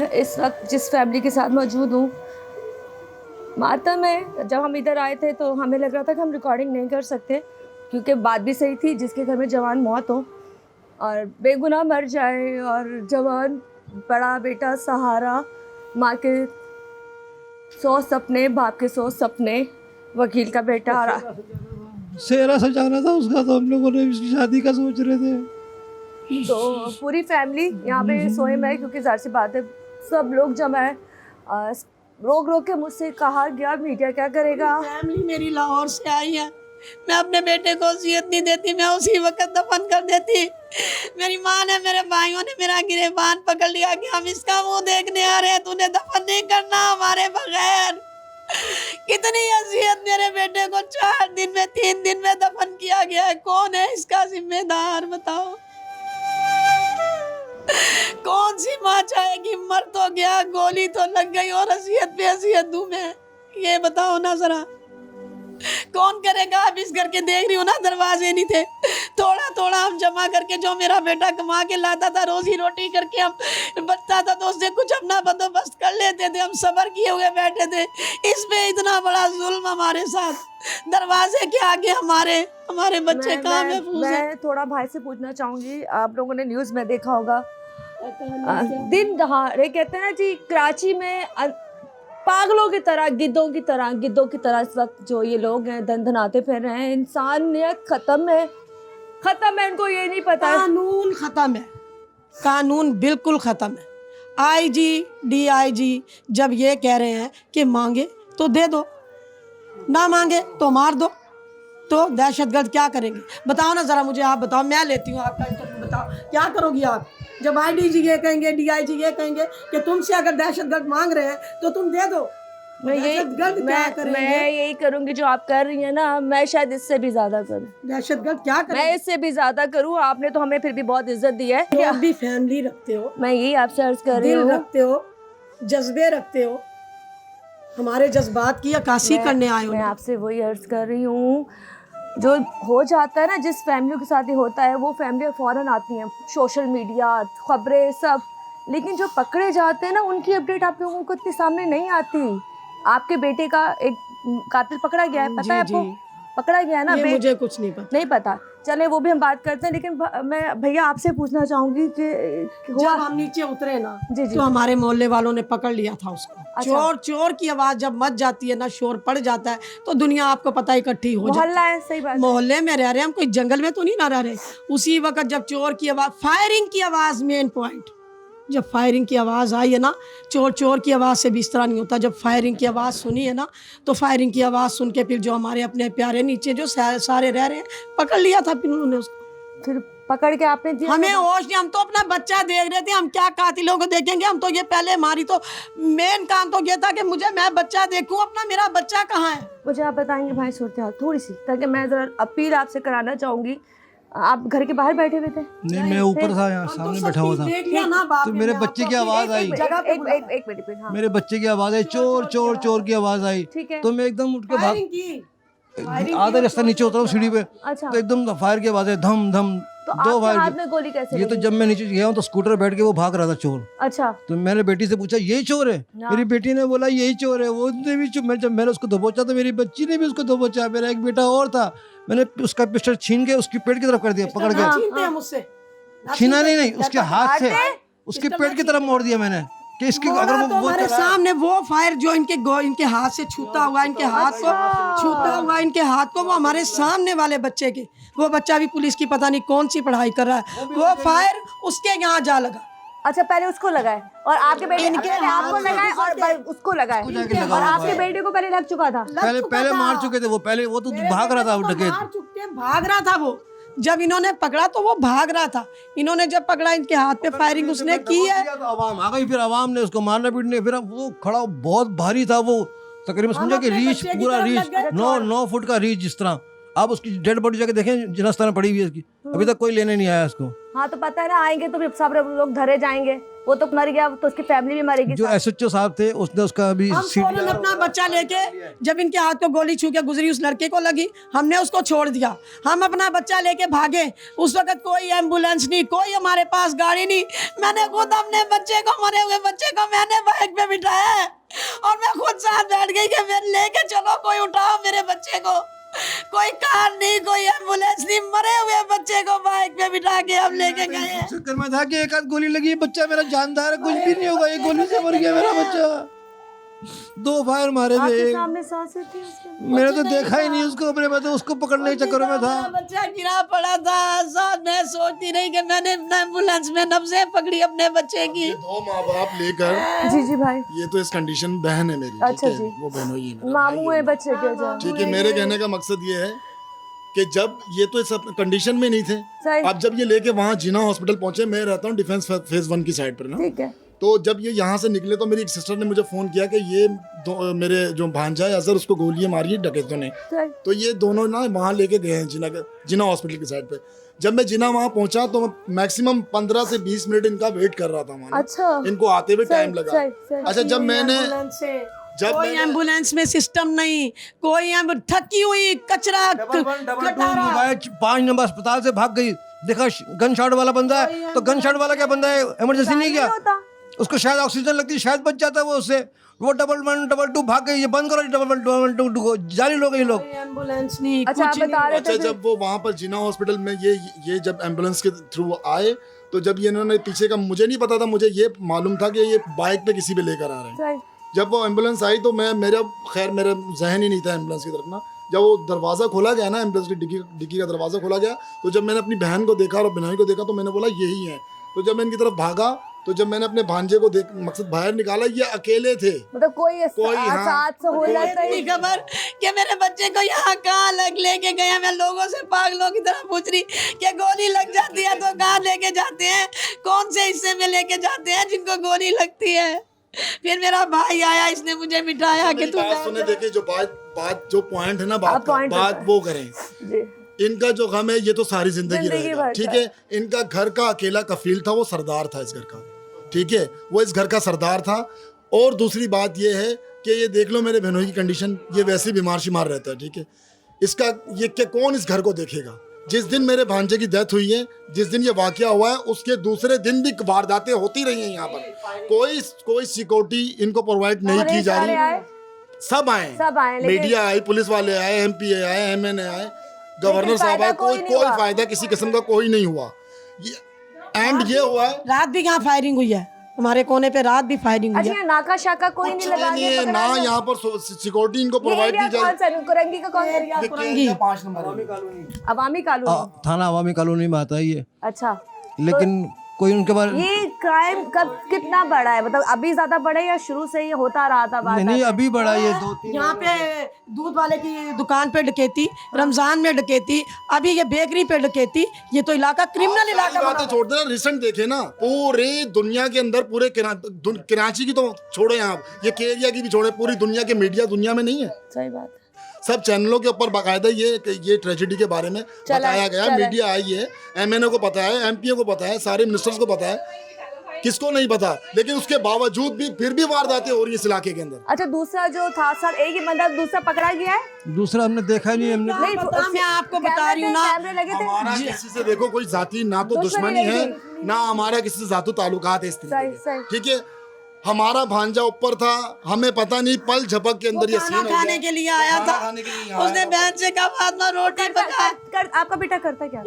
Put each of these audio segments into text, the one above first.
मैं इस वक्त जिस फैमिली के साथ मौजूद हूँ, मातम है। जब हम इधर आए थे तो हमें लग रहा था कि हम रिकॉर्डिंग नहीं कर सकते, क्योंकि बात भी सही थी, जिसके घर में जवान मौत हो और बेगुनाह मर जाए, और जवान बड़ा बेटा सहारा, माँ के 100 सपने, बाप के 100 सपने, वकील का बेटा। सेहरा सजाना था उसका, तो हम लोगों ने उसकी शादी का सोच रहे थे। तो पूरी फैमिली यहाँ पे सोए में है, क्योंकि जाहिर सी बात है सब लोग जमा है। रोक रोक के मुझसे कहा गया मीडिया क्या करेगा। फैमिली मेरी लाहौर से आई है, मैं अपने बेटे को वसीयत नहीं देती, मैं उसी वक्त दफन कर देती। मेरी माँ ने, मेरे भाइयों ने मेरा गिरेबान पकड़ लिया कि हम इसका मुंह देखने आ रहे हैं, तूने दफन नहीं करना हमारे बगैर। कितनी अजियत मेरे बेटे को 4 दिन में, 3 दिन में दफन किया गया है। कौन है इसका जिम्मेदार, बताओ? कौन सी माँ चाहेगी? मर तो गया, गोली तो लग गई और अजियत पे अजियत दूं मैं? ये बताओ ना जरा, कौन करेगा? अब इस घर के देख रही हो ना, दरवाजे नहीं थे, थोड़ा थोड़ा हम जमा करके, जो मेरा बेटा कमा के लाता था, रोजी रोटी करके हम बचता था, तो उससे कुछ अपना बंदोबस्त कर लेते थे। हम सब्र किए हुए बैठे थे, इस पे इतना बड़ा जुल्म हमारे साथ। दरवाजे के आगे हमारे बच्चे कहाँ महफूज हैं? मैं थोड़ा भाई से पूछना चाहूँगी, आप लोगों ने न्यूज़ में देखा होगा, दिन दहाड़े कहते हैं ना जी, कराची में पागलों की तरह, गिद्धों की तरह इस वक्त जो ये लोग हैं धनाते फिर रहे हैं। इंसानियत खत्म है, इनको ये नहीं पता। कानून खत्म है, कानून बिल्कुल खत्म है। आईजी, डीआईजी जब ये कह रहे हैं कि मांगे तो दे दो, ना मांगे तो मार दो, तो दहशतगर्द क्या करेंगे? बताओ ना जरा, मुझे आप बताओ, मैं लेती हूँ आपका इंटरव्यू, बताओ क्या करोगी आप? जब आईडीजी ये कहेंगे, डीआईजी ये कहेंगे कि तुमसे अगर दहशतगर्द मांग रहे हैं तो तुम दे दो, मैं यही करूंगी जो आप कर रही हैं ना। मैं शायद इससे भी ज्यादा करूं। दहशतगर्द क्या करें? मैं इससे भी ज्यादा करूं। आपने तो हमें फिर भी बहुत इज्जत दी है। तो आप भी फैमिली रखते हो, मैं यही आपसे अर्ज कर रही दिल हूँ, रखते हो, जज्बे रखते हो, हमारे जज्बात की अक्कासी करने आए हो। मैं आपसे वही अर्ज कर रही हूँ, जो हो जाता है ना, जिस फैमिली के साथ ही होता है, वो फैमिली फ़ौरन आती हैं, सोशल मीडिया, खबरें, सब। लेकिन जो पकड़े जाते हैं ना, उनकी अपडेट आप लोगों को इतनी सामने नहीं आती। आपके बेटे का एक कातिल पकड़ा गया है, पता है आपको? पकड़ा गया है ना? ये मुझे कुछ नहीं पता। चले वो भी हम बात करते हैं, लेकिन मैं भैया आपसे पूछना चाहूंगी कि जब हम नीचे उतरे ना, जी। तो हमारे मोहल्ले वालों ने पकड़ लिया था उसको। अच्छा। चोर की आवाज जब मच जाती है ना, शोर पड़ जाता है, तो दुनिया आपको पता है इकट्ठी हो जाती है। मोहल्ला है, सही बात। मोहल्ले में रह रहे हम, कोई जंगल में तो नहीं ना रह रहे। उसी वक्त जब चोर की आवाज, फायरिंग की आवाज, मेन पॉइंट, जब फायरिंग की आवाज़ आई है ना, चोर की आवाज़ से भी इस तरह नहीं होता। जब फायरिंग की आवाज़ सुनी है ना, तो फायरिंग की आवाज़ सुन के फिर जो हमारे अपने प्यारे नीचे जो सारे रह रहे हैं, पकड़ लिया था फिर उन्होंने उसको। फिर पकड़ के आपने दिया? हमें होश नहीं, हम तो अपना बच्चा देख रहे थे, हम क्या कातिलों को देखेंगे? हम तो ये पहले, हमारी तो मेन काम तो ये था कि मैं बच्चा देखूं अपना, मेरा बच्चा कहाँ है? मुझे आप बताएंगे भाई सूरत हाल थोड़ी सी, ताकि मैं जरा अपील आपसे कराना चाहूंगी। आप घर के बाहर बैठे हुए थे? नहीं, मैं ऊपर था, यहाँ सामने बैठा हुआ था, तो मेरे बच्चे की आवाज आई, एक मिनट, मेरे बच्चे की आवाज आई, चोर की आवाज आई, तो मैं एकदम उठ के भाग, आधा रास्ता नीचे उतरा सीढ़ी पे, तो एकदम फायर की आवाज है, धम धम, तो 2 फायर। हाथ में गोली कैसे ये तो जब मैं नीचे गया हूँ तो स्कूटर बैठ के वो भाग रहा था चोर। अच्छा। तो मैंने बेटी से पूछा यही चोर है? मेरी बेटी ने बोला यही चोर है। वो ने भी जब मैंने उसको दबोचा तो मेरी बच्ची ने भी उसको दबोचा। मेरा एक बेटा और था, मैंने उसका पिस्टल छीन के उसकी पेट की तरफ कर दिया, पकड़ के। छीना नहीं, उसके हाथ से उसके पेट की तरफ मोड़ दिया मैंने, कि इसकी अगर वो हमारे सामने वो फायर जो इनके हाथ से छूता हुआ, इनके हाथ को छूता हुआ, इनके हाथ को, वो हमारे सामने वाले बच्चे के, वो बच्चा भी पुलिस की पता नहीं कौन सी पढ़ाई कर रहा है, वो फायर उसके यहाँ जा लगा। अच्छा, पहले उसको लगाए और आपके बेटे पहले आपको लगाए और उसको लगाए, और आपके बेटे को पहले लग चुका था? पहले मार चुके थे वो, पहले वो तो भाग रहा था, वो डकैत भाग रहा था। वो जब इन्होंने पकड़ा तो वो भाग रहा था, इन्होंने जब पकड़ा इनके हाथ पे फायरिंग उसने की है, तो आवाम आ गई, फिर आवाम ने उसको मारना पीटने, फिर वो खड़ा, बहुत भारी था वो, तकरीबन समझा कि रीच, पूरा रीच 9 फुट का रीच, जिस तरह आप उसकी डेड बॉडी जाके देखें, जिस तरह पड़ी हुई है इसकी, अभी तक कोई लेने नहीं आया इसको। हाँ, तो पता है ना, आएंगे तो सब लोग धरे जाएंगे, वो तो मर गया, तो उसकी फैमिली भी मरेगी। जो एसएचओ साहब थे उसने उसका अभी हम फौरन अपना बच्चा लेके, जब इनके हाथ को गोली छू के गुजरी उस लड़के को लगी, हमने उसको छोड़ दिया। हम अपना बच्चा लेके भागे। उस वक्त कोई एम्बुलेंस नहीं, कोई हमारे पास गाड़ी नहीं। मैंने खुद अपने बच्चे को, मरे हुए बच्चे को मैंने बाइक पे बिठाया है और मैं खुद साथ बैठ गई कि मेरे लेके चलो, कोई उठाओ मेरे बच्चे को। कोई कार नहीं, कोई एम्बुलेंस नहीं, मरे हुए बच्चे को बाइक पे बिठा के हम लेके गए। चक्कर में था कि एक आध गोली लगी, बच्चा मेरा जानदार है, कुछ भी नहीं होगा, एक गोली से मर गया मेरा बच्चा। 2 फायर मारे थे। आपके सामने सांसें थी उसके? मैंने तो देखा ही नहीं उसको, अपने मैं तो उसको पकड़ने के चक्कर में था। बच्चा गिरा पड़ा था साथ में, सोचती रही कि मैंने एम्बुलेंस में नब्जें पकड़ी अपने बच्चे की। 2 माँ बाप लेकर, जी जी भाई, ये तो इस कंडीशन बहन है मेरी, अच्छा ठीक है? जी। वो बहनोई है मेरा मामू भाई है बच्चे के जो। ठीक है। मेरे कहने का मकसद ये है कि जब ये तो इस कंडीशन में नहीं थे, सही, अब जब ये लेके वहाँ जिना हॉस्पिटल पहुंचे, मैं रहता हूँ डिफेंस फेज 1 की साइड पर ना, ठीक है। तो जब ये यहाँ से निकले तो मेरी एक सिस्टर ने मुझे फोन किया कि ये मेरे जो भांजा है अजहर, उसको गोलियां मारी है डकैतों ने। सही, तो ये दोनों ना वहाँ लेके गए हैं जिना हॉस्पिटल की साइड पे। जब मैं जिना वहाँ पहुंचा तो मैक्सिमम 15 से 20 मिनट इनका वेट कर रहा था वहाँ। अच्छा, इनको आते हुए टाइम लगा। सही, सही। अच्छा, जब मैंने कोई एम्बुलेंस में सिस्टम नहीं, कोई थकी हुई कचरा मोबाइल 5 नंबर अस्पताल से भाग गई। देखा गन शॉट वाला बंदा है, तो गन शॉट वाला क्या बंदा है, इमरजेंसी नहीं किया, उसको शायद ऑक्सीजन लगती, शायद बच जाता वो उससे। वो 112 भाग गई, ये बंद करो 112 को, जारी लोग ये लोग। एम्बुलेंस नहीं, अच्छा, आप बता रहे अच्छा, थे जब वो वहाँ पर जिना हॉस्पिटल में ये जब एम्बुलेंस के थ्रू आए, तो जब ये इन्होंने पीछे का, मुझे नहीं पता था, मुझे ये मालूम था कि ये बाइक पे किसी पे लेकर आ रहे हैं। सही, जब वो एम्बुलेंस आई तो मेरा जहन ही नहीं था एम्बुलेंस की तरफ ना। जब वो दरवाज़ा खोला गया ना, एम्बुलेंस की डिक्की का दरवाज़ा खोला गया, तो जब मैंने अपनी बहन को देखा और बिनोई को देखा तो मैंने बोला यही है। तो जब मैं इनकी तरफ भागा, तो जब मैंने अपने भांजे को मकसद बाहर निकाला, ये अकेले थे। मतलब कोई हाँ, साथ से हो जाता है। नहीं खबर कि मेरे बच्चे को यहाँ कहाँ लेके गए। मैं लोगों से पागलों की तरह पूछ रही कि गोली लग जाती है तो कहाँ लेके जाते हैं, कौन से हिस्से में लेके जाते हैं जिनको गोली लगती है। फिर मेरा भाई आया, इसने मुझे मिठाया कि तू सुने, देखे जो बात जो पॉइंट है ना, point बात वो करें। जी, इनका जो गम है ये तो सारी जिंदगी रहेगा, भर ठीक है। इनका घर का अकेला कफील था, वो सरदार था इस घर का, ठीक है, वो इस घर का सरदार था। और दूसरी बात ये है कि ये देख लो मेरे बहनों की कंडीशन, ये वैसे बीमार शिमार रहता है, ठीक है। इसका ये क्या कौन इस घर को देखेगा। जिस दिन मेरे भांजे की डेथ हुई है, जिस दिन ये वाकया हुआ है, उसके दूसरे दिन भी वारदातें होती रही हैं यहाँ पर। कोई सिक्योरिटी इनको प्रोवाइड नहीं की जा रही। सब आए, मीडिया आई, पुलिस वाले आए, एमपीए आए, एमएनए आए, गवर्नर साहब आए, कोई फायदा किसी किस्म का कोई नहीं हुआ। एंड ये हुआ है, रात भी यहाँ फायरिंग हुई है, हमारे कोने पे रात भी फायरिंग हुई है। अच्छा, नाका शाका कोई नहीं लगा दिया, ना यहाँ पर सिक्योरिटी इनको प्रोवाइड की जाए। कुरंगी का कौन एरिया? कुरंगी 5 नंबर अवामी कॉलोनी, थाना अवामी कॉलोनी में आता है ये। अच्छा, लेकिन कोई उनके बारे ये क्राइम कब कितना बड़ा है, मतलब अभी ज्यादा बड़ा है या शुरू से ही होता रहा था बात? नहीं, अभी बड़ा ये 2-3। यहाँ पे दूध वाले की दुकान पे डकैती, रमजान में डकैती, अभी ये बेकरी पे डकैती। ये तो इलाका क्रिमिनल इलाका बातें छोड़ देना। रिसेंट देखे ना, पूरे दुनिया के अंदर, पूरे कराची की तो छोड़े आप, ये केरिया की भी छोड़े, पूरी दुनिया के मीडिया दुनिया में नहीं है। सही बात, सब चैनलों के ऊपर बाकायदा ये ट्रेजेडी के बारे में बताया गया। मीडिया आई है, एमएनए को पता है, एमपीओ को पता है, सारे मिनिस्टर्स को पता है, किसको नहीं पता। लेकिन उसके बावजूद भी फिर भी वारदातें हो रही है इस इलाके के अंदर। अच्छा, दूसरा जो था सर, एक ही बंदा दूसरा पकड़ा गया है? दूसरा हमने देखा नहीं, हमने नहीं, मैं आपको बता रही हूँ ना, कैमरे लगे थे। हमारा किसी से देखो कोई जाती ना तो दुश्मनी है, ना हमारा किसी से जातु ताल्लुकात है इस तरीके के, ठीक है। हमारा भांजा ऊपर था, हमें पता नहीं, पल झपक के अंदर ये सीन हो गया। खाने के लिए आया था, उसने बहन से कहा फातिमा रोटी पका। आपका बेटा करता क्या?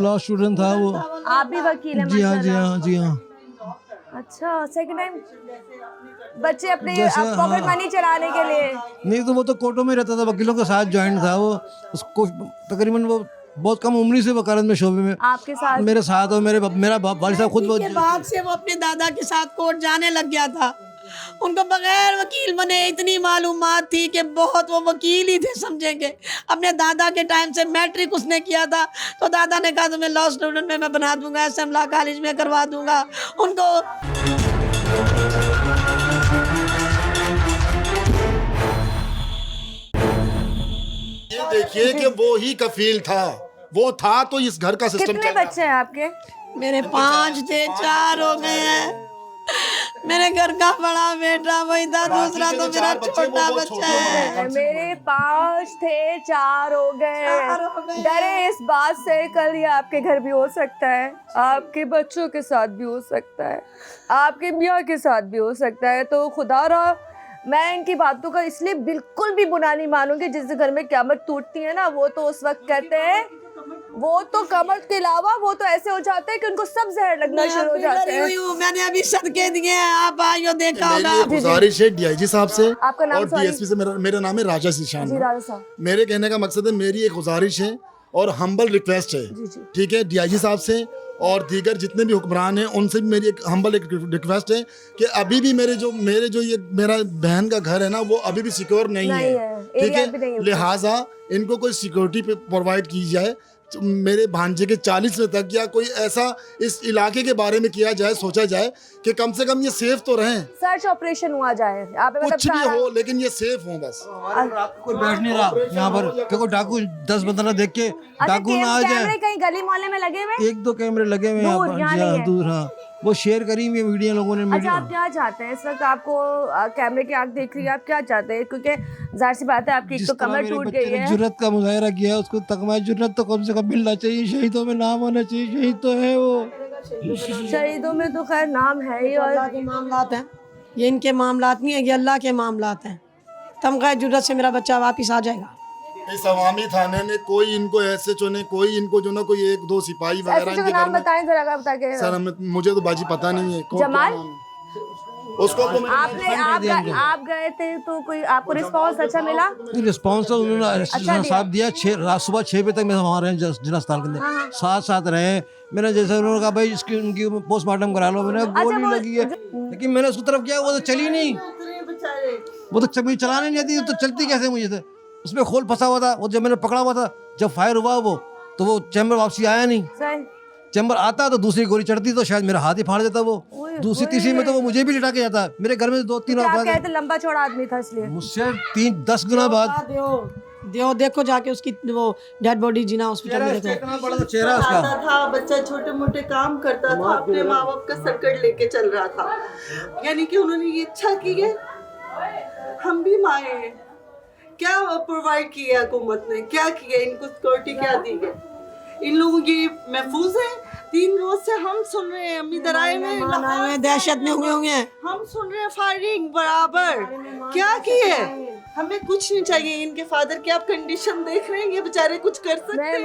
लॉ स्टूडेंट था वो। आप भी वकील हैं? जी हाँ, जी हाँ, जी हाँ। अच्छा, सेकंड टाइम बच्चे अपने पॉकेट मनी चलाने के लिए? नहीं, तो वो तो कोर्टों में रहता था, वकीलों के साथ ज्वाइंट था वो। उसको तकरीबन वो बहुत कम उम्र से वकालत में शोबे में आपके साथ, मेरे साथ, और मेरा वालिद साहब खुद के बाद से वो अपने दादा के साथ कोर्ट जाने लग गया था। उनको बगैर वकील बने इतनी मालूमात थी कि बहुत वो वकील ही थे समझेंगे। अपने दादा के टाइम से मैट्रिक उसने किया था, तो दादा ने कहा तुम्हें लॉ स्टूडेंट में मैं बना दूंगा, एसएम लॉ कॉलेज में करवा दूंगा उनको। ये देखिए कि वो ही कफील था, वो था तो इस घर का सिस्टम कितने बच्चे हैं आपके? मेरे 5 थे, 4 हो गए हैं। मेरे घर का बड़ा बेटा वही था, दूसरा तो मेरा छोटा बच्चा है। मेरे 5 थे, 4 हो गए। डरे इस बात से कल ये आपके घर भी हो सकता है, आपके बच्चों के साथ भी हो सकता है, आपके मियाँ के साथ भी हो सकता है। तो खुदारा मैं इनकी बातों का इसलिए बिल्कुल भी बुरा नहीं मानूंगी। जिस घर में क़यामत टूटती है ना, वो तो उस वक्त कहते हैं, वो तो कमर के अलावा वो तो ऐसे हो जाते हैं कि उनको सब जहर लगना शुरू हो जाते हैं। मैंने अभी सदके दिए हैं, आप आइयो देखा होगा। मेरी गुजारिश है डीआईजी साहब से आपका नाम और डीएसपी से। मेरा नाम है राजा सिशान। जी राजा साहब, मेरे कहने का मकसद है, मेरी एक गुजारिश है और हम्बल रिक्वेस्ट है, ठीक है, डीआईजी साहब से और दीगर जितने भी हुक्मरान हैं उनसे भी मेरी एक हम्बल एक रिक्वेस्ट है कि अभी भी मेरे जो ये मेरा बहन का घर है ना, वो अभी भी सिक्योर नहीं है, ठीक है। लिहाजा इनको कोई सिक्योरिटी प्रोवाइड की जाए। मेरे भांजे के 40 में तक या कोई ऐसा इस इलाके के बारे में किया जाए, सोचा जाए कि कम से कम ये सेफ तो रहें। सर्च ऑपरेशन हुआ जाए, आप कुछ भी हो लेकिन ये सेफ हो बस। कोई बैठ नहीं रहा यहाँ पर, क्योंकि डाकू 10-15 देख के डाकू ना आ जाए। कैमरे कहीं गली मोहल्ले में लगे हुए? 1-2 कैमरे लगे हुए हैं यहाँ पर, दूर। हाँ, वो शेयर करी हुई मीडिया लोगों ने। अच्छा, आप क्या चाहते हैं इस वक्त? आपको कैमरे की आंख देख रही है, आप क्या चाहते हैं? क्योंकि जाहिर सी बात है आपकी एक तो कमर टूट गई है। जुर्रत का मुजाहरा किया, उसको तकमा जुर्रत तो कम से कम मिलना चाहिए। शहीदों में नाम होना चाहिए, शहीद तो है वो। शहीदों में तो खैर नाम है ही। और अल्लाह के मामलात हैं ये, इनके मामलात नहीं है, ये अल्लाह के मामलात हैं। तमगा जुर्रत से मेरा बच्चा वापस आ जाएगा। इस अवामी थाने ने कोई इनको ऐसे चुने, कोई इनको जो ना कोई 1-2 सिपाही वगैरह इनके घर में। बताएं जरा, बता के सर मुझे तो बाजी पता नहीं है कौन जमाल? उसको तो आप गए थे तो कोई आपको रिस्पांस अच्छा मिला? रिस्पांस तो उन्होंने साथ दिया। सुबह 6 बजे तक मैं वहाँ रहे जिला अस्पताल के अंदर, साथ रहे। मैंने जैसे उन्होंने कहा भाई इसकी उनकी पोस्टमार्टम करा लो, मैंने गोली लगी है, लेकिन मैंने उसकी तरफ किया, वो तो चली नहीं, वो तो मुझे चलाने नहीं आती, तो चलती कैसे मुझे से? उसमें खोल फंसा हुआ था। वो जब मैंने पकड़ा हुआ था, जब फायर हुआ वो, तो वो चैम्बर वापसी आया नहीं। चैम्बर आता तो दूसरी गोली चढ़ती तो शायद मेरा हाथ ही फाड़ देता। वो दूसरी तीसरी में तो वो मुझे भी लिटा के जाता। मेरे घर में 2-3 कहते लंबा चौड़ा आदमी था इसलिए मुझसे 3-10 गुना बाद। देखो जाके उसकी वो डेड बॉडी जिना हॉस्पिटल में देखो। इतना बड़ा चेहरा उसका था। बच्चा छोटे मोटे काम करता था, अपने माँ बाप का सर्कट लेके चल रहा था। यानी कि उन्होंने ये इच्छा की है, हम भी माए हैं। क्या प्रोवाइड किया हुकूमत ने, क्या किया, इनको सिक्योरिटी क्या दी है? इन लोगों की महफूज है। 3 रोज से हम सुन रहे हैं, अम्मी दराए में दहशत में हुए होंगे, हम सुन रहे हैं फायरिंग बराबर। क्या किए? हमें कुछ नहीं चाहिए। इनके फादर की आप कंडीशन देख रहे हैं, ये बेचारे कुछ कर सकते हैं?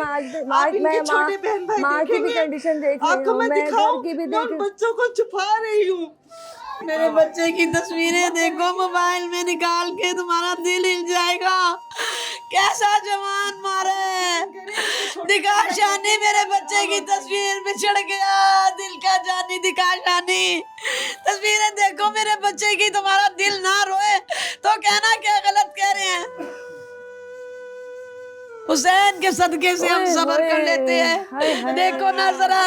आप इनके छोटे बहन भाई देखेंगे, आपको मैं दिखाऊं, मैं उन बच्चों को छुपा रही हूँ। मेरे बच्चे की तस्वीरें देखो मोबाइल में निकाल के, तुम्हारा दिल हिल जाएगा। कैसा जवान मारे, दिखा शानी, मेरे बच्चे की तस्वीर बिछड़ गया, दिल का जानी दिखा शानी। तस्वीरें देखो मेरे बच्चे की, तुम्हारा दिल ना रोए तो कहना क्या गलत कह रहे हैं। हुसैन के सदके से हम सब्र कर लेते हैं। देखो ना जरा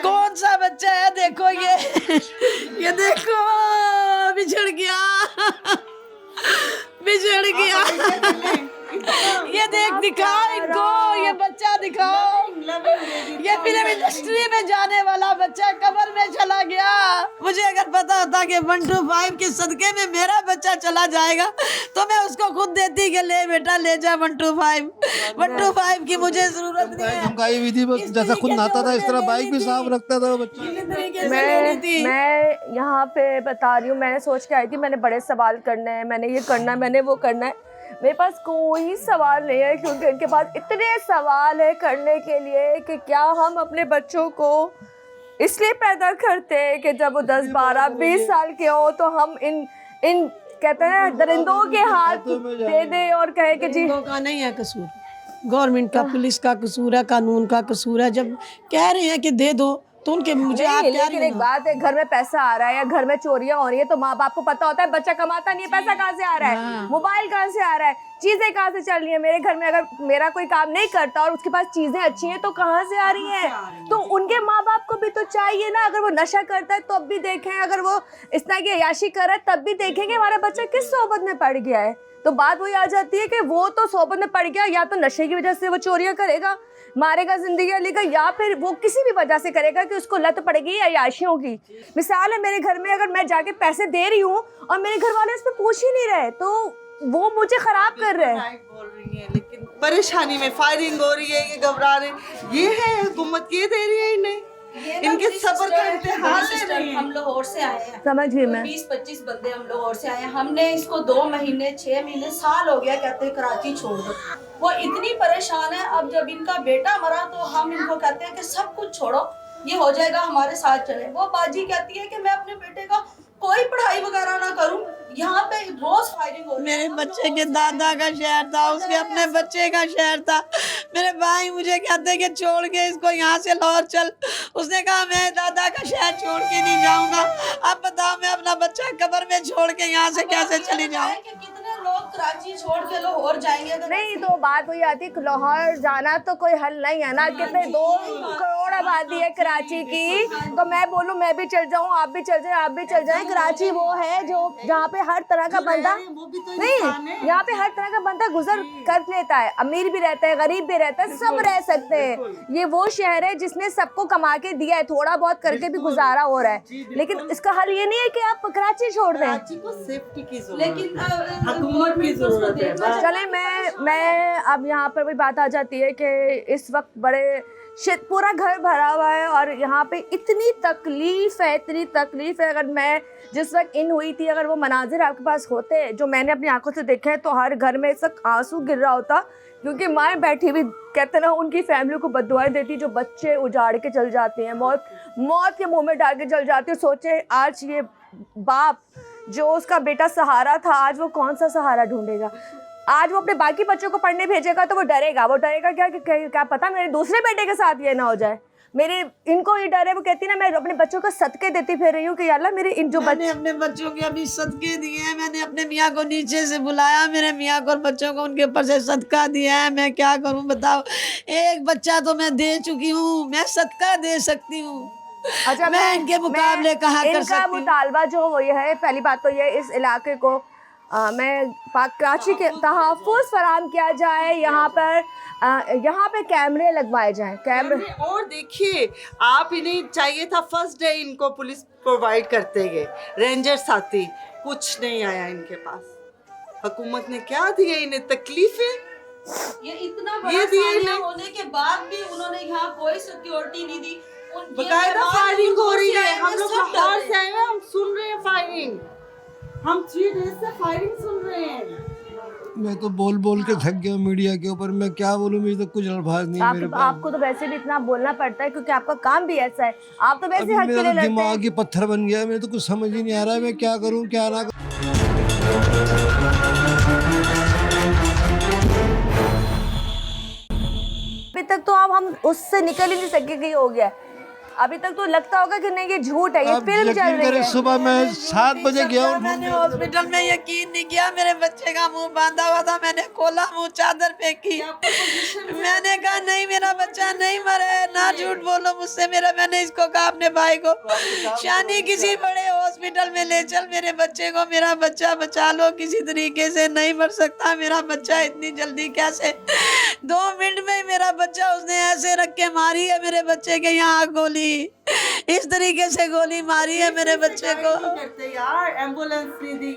कौन सा बच्चा है, देखो ये देखो बिछड़ गया, बिछड़ गया। ये देख, दिखाओ इनको, ये बच्चा दिखाओ। ये फिल्म इंडस्ट्री में जाने वाला बच्चा कब्र में चला गया। मुझे अगर पता होता कि 125 के सदके में मेरा बच्चा चला जाएगा तो मैं उसको खुद देती कि ले बेटा ले जा 125 की मुझे जरूरत नहीं है। धमकाई हुई थी, बस जैसा खुद नहाता था इस तरह बाइक भी साफ रखता था बच्चा। मैं यहाँ पे बता रही हूँ, मैंने सोच के आई थी मैंने बड़े सवाल करने हैं, मैंने ये करना है, मैंने वो करना है। मेरे पास कोई सवाल नहीं है, क्योंकि इनके पास इतने सवाल है करने के लिए कि क्या हम अपने बच्चों को इसलिए पैदा करते हैं कि जब वो 10, 12, 20 साल के हो तो हम इन कहते हैं दरिंदों के हाथ दे दे और कहे कि जी का नहीं है कसूर, गवर्नमेंट का, पुलिस का कसूर है, कानून का कसूर है। जब कह रहे हैं कि दे दो तो उनके मुझे आप क्या, लेकिन एक बात है, घर में पैसा आ रहा है या घर में चोरियां हो रही है तो माँ बाप को पता होता है, बच्चा कमाता नहीं है, पैसा कहाँ से आ रहा है, मोबाइल कहाँ से आ रहा है, चीजें कहाँ से चल रही है। मेरे घर में अगर मेरा कोई काम नहीं करता और उसके पास चीजें अच्छी हैं तो कहाँ से आ रही हैं? तो उनके माँ बाप को भी तो चाहिए ना। अगर वो नशा करता है तो अब भी देखें, अगर वो इस तरह की अयाशी कर रहा है तब भी देखेंगे हमारा बच्चा किस सोबत में पड़ गया है। तो बात वही आ जाती है कि वो तो सोबत में पड़ गया, या तो नशे की वजह से वो चोरियां करेगा, मारेगा जिंदगी लेगा, या फिर वो किसी भी वजह से करेगा कि उसको लत पड़ेगी अय्याशियों की। मिसाल है, मेरे घर में अगर मैं जाके पैसे दे रही हूँ और मेरे घर वाले उस पर पूछ ही नहीं रहे, तो वो मुझे खराब कर रहे हैं। राइट बोल रही है, लेकिन परेशानी में फायरिंग हो रही है, ये घबरा रहे, ये है हुकूमत, ये दे रही है इन्हें, इनके सब्र का इम्तिहान ले रही है। हम लाहौर से आए हैं, समझ गई मैं। 20-25 बंदे हम लाहौर से आए हैं। हमने इसको 2 महीने 6 महीने साल हो गया कहते हैं कराची छोड़ दो। वो इतनी परेशान है। अब जब इनका बेटा मरा तो हम इनको कहते हैं कि सब कुछ छोड़ो, ये हो जाएगा, हमारे साथ चले। वो बाजी कहती है कि मैं अपने बेटे का कोई पढ़ाई वगैरह ना करूं, यहाँ पे रोज फायरिंग हो रही है। मेरे बच्चे के दादा का शहर था, उसके अपने बच्चे का शहर था। मेरे भाई मुझे कहते कि छोड़ के इसको यहाँ से लाहौर चल। उसने कहा मैं दादा का शहर छोड़ के नहीं जाऊंगा। अब बताओ मैं अपना बच्चा कब्र में छोड़ के यहाँ से कैसे चली जाऊँ? कि कितने लोग कराची छोड़ के लाहौर जाएंगे? अगर नहीं, तो बात वही आती है, लाहौर जाना तो कोई हल नहीं है ना। कितने 2 करोड़ आबादी है कराची की, तो मैं बोलूँ मैं भी चल जाऊँ, आप भी चल जाए, आप भी चल जाए। कराची वो है जो जहाँ पे हर तरह का बंदा, नहीं, यहाँ पे हर तरह का बंदा गुजर कर लेता है, अमीर भी रहता है, गरीब भी रहता है, सब रह सकते हैं। ये वो शहर है जिसने सबको कमा के दिया है, थोड़ा बहुत करके भी गुजारा हो रहा है। लेकिन इसका हल ये नहीं है कि आप कराची छोड़ दें। कराची को सेफ्टी की जरूरत है, लेकिन हुकूमत की जरूरत है। चले, मैं अब यहाँ पर भी बात आ जाती है कि इस वक्त बड़े पूरा घर भरा हुआ है और यहाँ पे इतनी तकलीफ है। अगर मैं जिस वक्त इन हुई थी, अगर वो मनाजिर आपके पास होते जो मैंने अपनी आंखों से देखे हैं, तो हर घर में सब आंसू गिर रहा होता, क्योंकि माएँ बैठी हुई कहते ना उनकी फैमिली को बद्दुआएं देती, जो बच्चे उजाड़ के चल जाते हैं, मौत के मुंह में डाल के चल जाते हैं। सोचे आज ये बाप जो उसका बेटा सहारा था, आज वो कौन सा सहारा ढूंढेगा? आज वो अपने बाकी बच्चों को पढ़ने भेजेगा तो वो डरेगा क्या पता मेरे दूसरे बेटे के साथ ये ना हो जाए। मेरे इनको ये डर है, वो कहती ना मैं अपने बच्चों को सदके देती फिर रही हूँ कि अल्लाह मेरे इन जो मैंने अपने बच्चों के अभी सदके दिए हैं। मैंने अपने मियाँ को नीचे से बुलाया, मेरे मियाँ को और बच्चों को उनके ऊपर से सदका दिया है। मैं क्या करूँ बताओ? एक बच्चा तो मैं दे चुकी हूँ, मैं सदका दे सकती हूँ। अच्छा, मैं इनके मुकाबले कहाँ कर सकती इनका हूँ? मुतालबा जो वो ये है, पहली बात तो ये इस इलाके को मैं कराची के तहफ़्फ़ुज़ फराहम किया जाए। यहाँ पे कैमरे लगवाए जाएं, कैमरे। और देखिए, आप इन्हें चाहिए था फर्स्ट डे इनको पुलिस प्रोवाइड करते गए, रेंजर साथी, कुछ नहीं आया इनके पास। हुकूमत ने क्या दिया इन्हें? तकलीफें। ये इतना बड़ा सामना होने के बाद भी उन्होंने यहाँ कोई सिक्योरिटी नहीं दी। बकायदा फायरिंग हो रही है। हम लोग लाहौर से आए हैं, हम सुन रहे हैं फायरिंग। हम 3 डेज से फायरिंग सुन रहे हैं। मैं तो बोल के थक गया मीडिया के ऊपर। मैं क्या बोलूँ, मुझे तो कुछ अल्फाज नहीं है मेरे पास। आपको तो वैसे भी इतना बोलना पड़ता है क्योंकि आपका काम भी ऐसा है। आप तो वैसे हक के लिए लड़ते हैं। दिमाग ही पत्थर बन गया है, मेरे तो कुछ समझ ही नहीं आ रहा है मैं क्या करूँ क्या ना करूँ। अभी तक तो अब हम उससे निकल ही नहीं सके कि हो गया। अभी तक तो लगता होगा कि नहीं ये झूठ है, ये फिल्म चल रही है। सुबह मैं 7 बजे गया हूँ, मैंने हॉस्पिटल में यकीन नहीं किया, मेरे बच्चे का मुंह बांधा हुआ था। मैंने खोला मुंह, चादर फेंकी। मैंने कहा नहीं, मेरा बच्चा नहीं मरा है, ना झूठ बोलो मुझसे। मैंने इसको कहा अपने भाई को, शानी किसी बड़े हॉस्पिटल में ले चल मेरे बच्चे को, मेरा बच्चा बचा लो किसी तरीके से, नहीं मर सकता मेरा बच्चा इतनी जल्दी कैसे। 2 मिनट में मेरा बच्चा उसने ऐसे रख के मारी है मेरे बच्चे के यहाँ गोली, इस तरीके से गोली मारी है मेरे बच्चे को। यार एम्बुलेंस नहीं दी।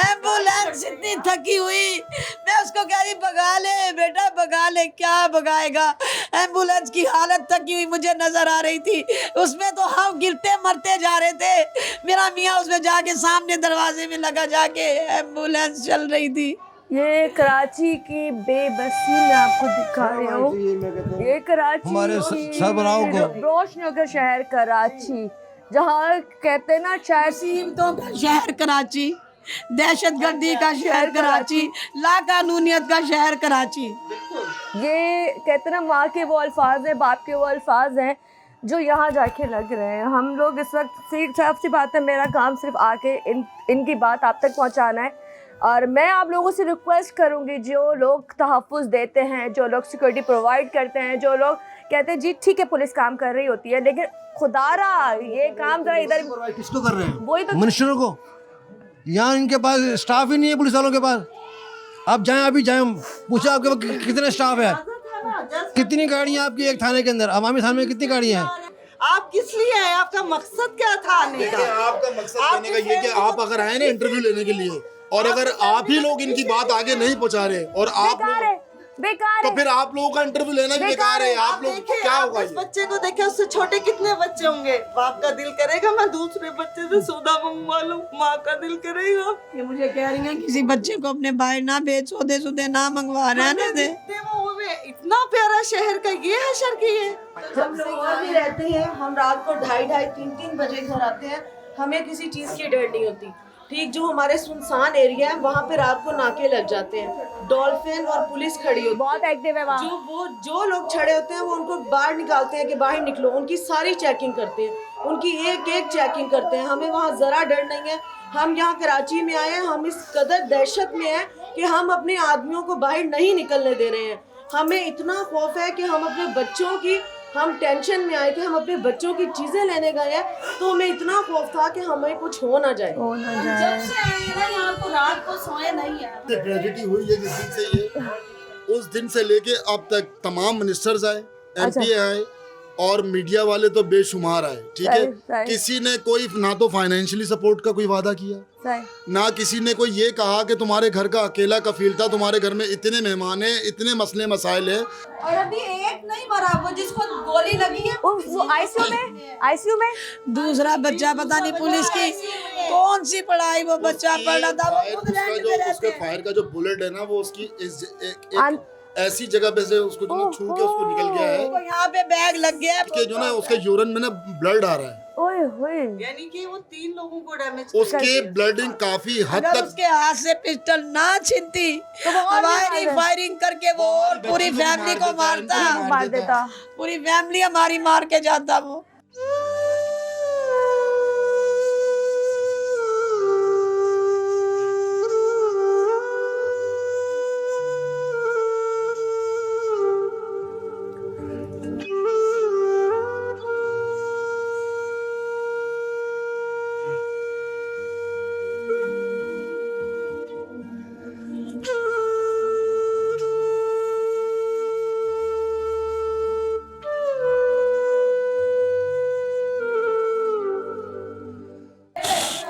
एम्बुलेंस इतनी थकी हुई, मैं उसको कह रही भगा ले बेटा, भगा ले। क्या भगाएगा? एम्बुलेंस की हालत थकी हुई मुझे नजर आ रही थी। उसमें तो हम गिरते मरते जा रहे थे। मेरा मियाँ उसमें जाके सामने दरवाजे में लगा, जाके एम्बुलेंस चल रही थी। ये कराची की बेबसी में आपको दिखा रही हूँ। ये कराची हमारे सरबराहों को, रोशनियों का शहर कराची, जहाँ कहते हैं ना मुसीबतों का शहर कराची, दहशतगर्दी का शहर कराची, लाकानूनियत का शहर कराची। ये कहते हैं ना माँ के वो अल्फाज हैं, बाप के वो अल्फाज हैं जो यहाँ जाके लग रहे हैं। हम लोग इस वक्त साफ सी बात है, मेरा काम सिर्फ आके इनकी बात आप तक पहुँचाना है। और मैं आप लोगों से रिक्वेस्ट करूंगी, जो लोग तहफ़्फ़ुज़ देते हैं, जो लोग सिक्योरिटी प्रोवाइड करते हैं, जो लोग कहते हैं जी ठीक है पुलिस काम कर रही होती है, लेकिन खुदारा ये काम जरा इधर किसको कर रहे हैं? वही तो मिनिस्टरों को। यहाँ इनके पास स्टाफ ही नहीं है पुलिस वालों के पास। आप जाएं, अभी जाएं, पूछा आपके पास कितने स्टाफ है, कितनी गाड़ियाँ आपकी एक थाने के अंदर, अवामी थाने में कितनी गाड़ियाँ हैं? आप किस लिए आए? आपका मकसद क्या था आने का? आपका मकसद कहने का ये कि आप अगर आए ना इंटरव्यू लेने के लिए और अगर आप ही लोग इनकी बात आगे नहीं पहुंचा रहे और आप बेकार है, बेकार तो है। फिर आप लोगों का इंटरव्यू लेना भी बेकार है। आप लोग देखिए, क्या आप होगा उस ये? बच्चे को देखे, उससे छोटे कितने बच्चे होंगे? बाप का दिल करेगा मैं दूसरे बच्चे से सौदा मंगवा लूं, माँ का दिल करेगा। ये मुझे कह रही हैं किसी बच्चे को अपने बाहर ना भेज, सौदे सुदे ना मंगवा, रहने दे। इतना प्यारा शहर का ये है शर की है। हम लोग और भी रहते हैं, हम रात को 2:30, 3 बजे घर आते हैं, हमें किसी चीज की डर नहीं होती। ठीक, जो हमारे सुनसान एरिया है वहाँ पे रात को नाके लग जाते हैं, डॉल्फिन और पुलिस खड़ी होती है, बहुत एक्टिव है वहाँ। जो लोग छड़े होते हैं वो उनको बाहर निकालते हैं कि बाहर निकलो, उनकी सारी चेकिंग करते हैं, उनकी एक एक चेकिंग करते हैं। हमें वहाँ जरा डर नहीं है। हम यहाँ कराची में आए हैं, हम इस कदर दहशत में हैं कि हम अपने आदमियों को बाहर नहीं निकलने दे रहे हैं। हमें इतना खौफ है कि हम अपने बच्चों की, हम टेंशन में आए थे, हम अपने बच्चों की चीजें लेने गए हैं तो हमें इतना खौफ था कि हमें कुछ हो ना जाए। जब से आए हैं ना यहाँ को रात को सोए नहीं है। ट्रेजेडी हुई है जिस दिन से ये, उस दिन से लेके अब तक तमाम मिनिस्टर्स आए, एमपी आए और मीडिया वाले तो बेशुमार आए, ठीक है। किसी ने कोई ना तो फाइनेंशियली सपोर्ट का कोई वादा किया, ना किसी ने कोई ये कहा कि तुम्हारे घर का अकेला कफील था, तुम्हारे घर में इतने मेहमान हैं, इतने मसले मसाइल हैं। और अभी एक नहीं मरा, वो जिसको गोली लगी है वो आईसीयू में दूसरा बच्चा पता नहीं पुलिस की कौन सी पढ़ाई वो बच्चा पढ़ रहा था, वो खुद रेंट पे रहते उसके हैं। फायर का जो बुलेट है ना वो उसकी एक ऐसी जगह पे से उसको जो छू के उसको निकल गया है वो यहाँ पे बैग लग गया है, कि जो ना उसके यूरिन में ना ब्लड आ रहा है, ओए होए, यानी कि वो 3 लोगों को डैमेज उसके ब्लडिंग काफी हद अगर तक। उसके हाथ से पिस्टल ना छिनती तो हमारी फायरिंग करके वो और पूरी फैमिली को मार देता। पूरी फैमिली हमारी मार के जाता वो।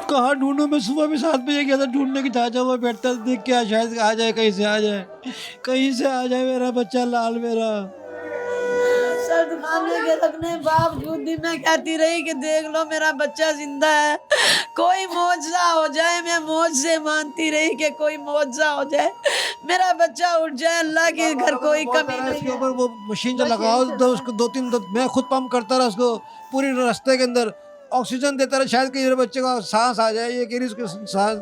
कहाँ ढूंढूं मैं? सुबह भी 7 बजे गया था ढूंढने की, ताजा हुआ बैठता देख के शायद आ जाए, कहीं से आ जाए, कहीं से आ जाए मेरा बच्चा लाल मेरा। सर्द खाने के रखने बावजूद भी मैं कहती रही कि देख लो मेरा बच्चा जिंदा है, कोई मौजज़ा हो जाए। मैं मौज से मानती रही कि कोई मौजज़ा हो जाए, मेरा बच्चा उठ जाए, अल्लाह के घर कोई कमी नहीं इसके है। ऊपर वो मशीन जो लगाओ तो उसको 2-3 मैं खुद पंप करता रहा उसको, पूरी रास्ते के अंदर ऑक्सीजन देता रहा, शायद कि मेरे बच्चे का सांस आ जाए। ये कह रही उसके सांस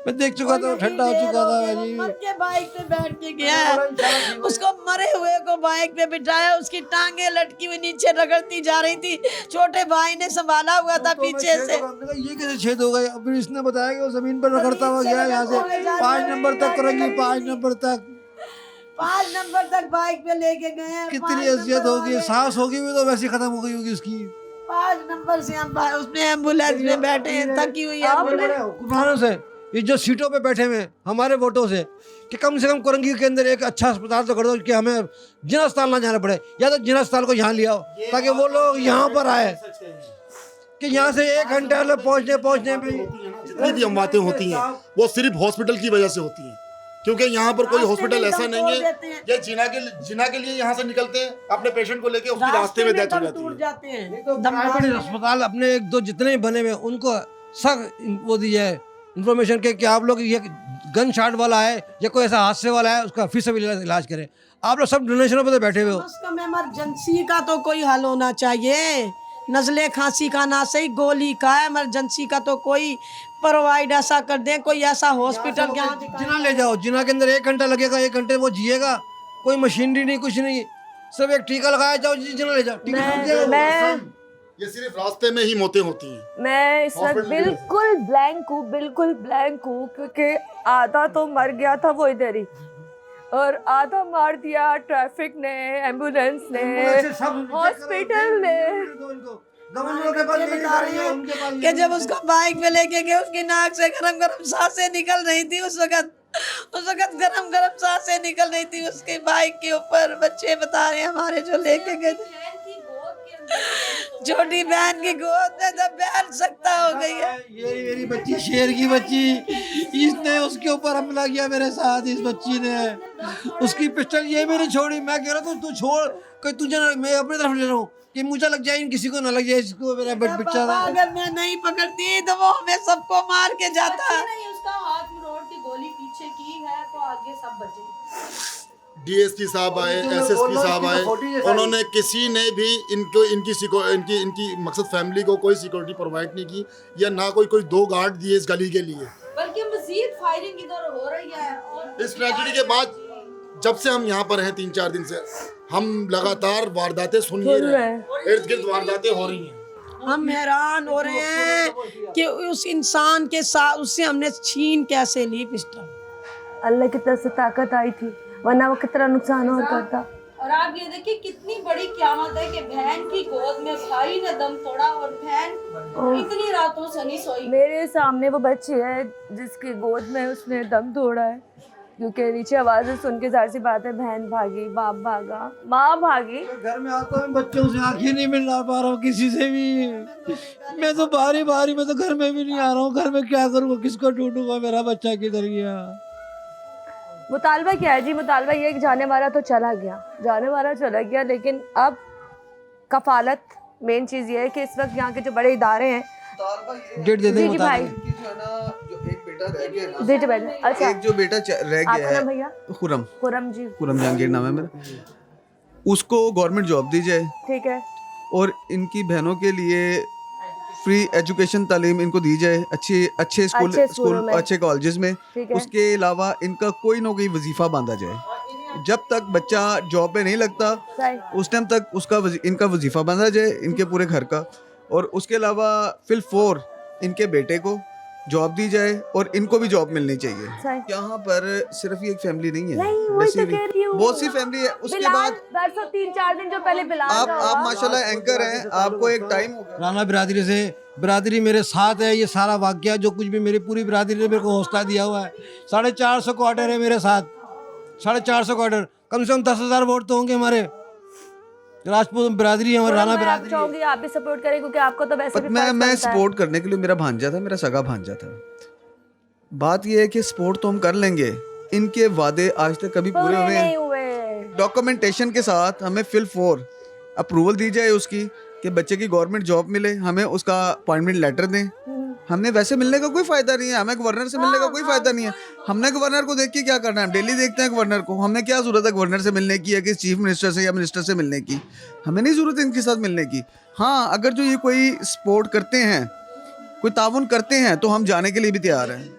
मैं देख चुका था, ठंडा हो चुका था भाई। मर के बाइक पे बैठ के गया है, उसको मरे हुए को बाइक पे बिठाया, उसकी टांगे लटकी हुई नीचे रगड़ती जा रही थी, छोटे भाई ने संभाला हुआ था पीछे से। ये कैसे छेद हो गए? अब इसने बताया कि वो जमीन पर रगड़ता हुआ गया यहाँ से 5 नंबर तक करेंगे, 5 नंबर तक 5 नंबर तक बाइक पे लेके गए हैं। कितनी अजियत होगी, सांस होगी भी तो वैसे खत्म हो गई होगी उसकी। 5 नंबर से हम उसमें एम्बुलेंस में बैठे हैं, थकी हुई है। हुक्मरानों से, ये जो सीटों पे बैठे हुए हमारे वोटों से, कि कम से कम कोरंगी के अंदर एक अच्छा अस्पताल तो कर दो कि हमें जिना अस्पताल ना जाना पड़े, या तो जिना अस्पताल को यहाँ लिया ताकि वो लोग यहाँ पर आए, कि यहाँ से 1 घंटे पहुँचने में जितनी भी अमवातें होती हैं वो सिर्फ हॉस्पिटल की वजह से होती हैं, क्योंकि यहाँ पर कोई हॉस्पिटल ऐसा नहीं है। ये जिना के लिए यहाँ से निकलते हैं अपने पेशेंट को लेके, उसकी रास्ते में डेथ हो जाती है। तो प्राइवेट अस्पताल अपने 1-2 जितने भी बने हुए उनको सख्त वो दी जाए इन्फॉर्मेशन के कि आप लोग ये गन शॉट वाला है या कोई ऐसा हादसे वाला है उसका फीस भी इलाज करें। आप लोग सब डोनेशनों पर बैठे हुए हो। उसका इमरजेंसी का तो कोई हल होना चाहिए, नज़ले खांसी का ना सही, गोली का है, इमरजेंसी का तो कोई प्रोवाइड ऐसा कर दे, कोई ऐसा हॉस्पिटल जिना ले जाओ, जिना के अंदर 1 घंटा लगेगा, 1 घंटे वो जिएगा, कोई मशीनरी नहीं, कुछ नहीं, सब एक टीका लगाया जाओ, जिना ले जाओ। ये सिर्फ रास्ते में ही मौतें होती हैं। मैं इस वक्त बिल्कुल ब्लैंक हूँ क्योंकि आधा तो मर गया था वो इधर ही, और आधा मार दिया ट्रैफिक ने, एम्बुलेंस ने, हॉस्पिटल ने। कि जब उसको बाइक पे लेके गए उसकी नाक से गरम गरम सांसें निकल रही थी, उस वक्त उस वक्त गरम गरम सांसें निकल रही थी उसके बाइक के ऊपर। बच्चे बता रहे हैं हमारे जो लेके गए थे, छोटी बहन की गोद में तो बैठ सकता हो गई है। ये मेरी बच्ची, शेर की बच्ची, इसने उसके ऊपर हमला किया मेरे साथ। इस बच्ची ने उसकी पिस्टल ये मेरी छोड़ी। मैं कह रहा तू छोड़, कि तुझे मैं अपनी तरफ ले रहा हूँ कि मुझे लग जाए, किसी को ना लग जाए, इसको मेरा बच्चा था। अगर मैं नहीं पकड़ती तो वो हमें सबको मार के जाता। नहीं, उसका हाथ में रोड की गोली पीछे की है तो आगे सब बचे। डीएसपी साहब आए, एसएसपी साहब आए, उन्होंने किसी ने भी इनकी मकसद फैमिली को कोई सिक्योरिटी प्रोवाइड नहीं की, या ना कोई 2 गार्ड दिए इस गली के लिए। बल्कि मजीद फायरिंग इधर हो रही है। और इस ट्रेजेडी के बाद जब से हम यहाँ पर हैं 3-4 दिन से, हम लगातार वारदातें सुन ही रहे हैं, इर्द गिर्द वारदातें हो रही हैं। हम हैरान हो रहे हैं कि उस इंसान के साथ उससे हमने छीन कैसे ली पिस्टल। अल्लाह की तरफ से ताकत आई थी, वरना वो कितना नुकसान और करता। और आप ये देखिए कितनी बड़ी क़यामत है कि बहन की गोद में भाई ने दम तोड़ा और बहन इतनी रातों से नहीं सोई। मेरे सामने वो बच्ची है जिसकी गोद में उसने दम तोड़ा है, क्योंकि नीचे आवाज़ें सुन के जाहिर सी बात है बहन भागी, बाप भागा, माँ भागी। घर में आता हूँ, बच्चों से आंखें नहीं मिला पा रहा हूँ किसी से भी। मैं तो बारी मैं तो घर में भी नहीं आ रहा हूँ। घर में क्या करूँगा, किसको ढूंढूंगा, मेरा बच्चा किधर गया। मुतालबा क्या है जी? मुतालबा ये कि जाने वाला तो चला गया, लेकिन अब कफालत मेन चीज़ ये है कि इस वक्त यहाँ के जो बड़े इदारे हैं, डेट दे जी जी भाई, एक बेटा रह गया ना, जी जी, अच्छा एक जो बेटा रह गया आपका नाम है, भैया? खुरम खुरम जी, खुरम जहांगीर नाम है मेरा। उसको गवर्नमेंट जॉब दी जाए ठीक है। और इनकी बहनों के लिए फ्री एजुकेशन तालीम इनको दी जाए, अच्छे स्कूल में। अच्छे कॉलेजेस में। ठीक है। उसके अलावा इनका कोई ना कोई वजीफा बांधा जाए। जब तक बच्चा जॉब पे नहीं लगता सही। उस टाइम तक इनका वजीफा बांधा जाए, इनके पूरे घर का। और उसके अलावा फिल 4 इनके बेटे को जॉब दी जाए और इनको भी जॉब मिलनी चाहिए। सही। यहाँ पर सिर्फ ये एक फैमिली नहीं है, नहीं, वही वैसे तो भी कह रही हूँ। बहुत सी फैमिली है। उसके बाद 3-4 दिन जो पहले बिलाल आप माशाल्लाह एंकर हैं, आपको एक टाइम होगा। राना बिरादरी मेरे साथ है। ये सारा वाकया जो कुछ भी मेरी पूरी बिरादरी ने मेरे को हौसला दिया हुआ है। 450 क्वार्टर है मेरे साथ, 450 क्वार्टर, कम से कम 10,000 वोट तो होंगे हमारे। राजपूत बिरादरी है हमारी, राणा बिरादरी। चाहूंगी आप भी सपोर्ट करें, क्योंकि आपको तो वैसे भी मैं सपोर्ट करने के लिए, मेरा भांजा था, मेरा सगा भांजा था। बात ये है कि सपोर्ट तो हम कर लेंगे, इनके वादे आज तक कभी पूरे नहीं हुए? हुए। डॉक्यूमेंटेशन के साथ हमें फिल 4 अप्रूवल दी जाए उसकी कि बच्चे की गवर्नमेंट जॉब मिले, हमें उसका अपॉइंटमेंट लेटर दें। हमने वैसे मिलने का कोई फायदा नहीं है, हमें गवर्नर से मिलने का कोई फायदा नहीं है। हमने गवर्नर को देख के क्या करना है? डेली देखते हैं गवर्नर को, हमने क्या जरूरत है गवर्नर से मिलने की या कि चीफ मिनिस्टर से या मिनिस्टर से मिलने की? हमें नहीं जरूरत है इनके साथ मिलने की। हाँ, अगर जो ये कोई सपोर्ट करते हैं, कोई ताउन करते हैं, तो हम जाने के लिए भी तैयार हैं।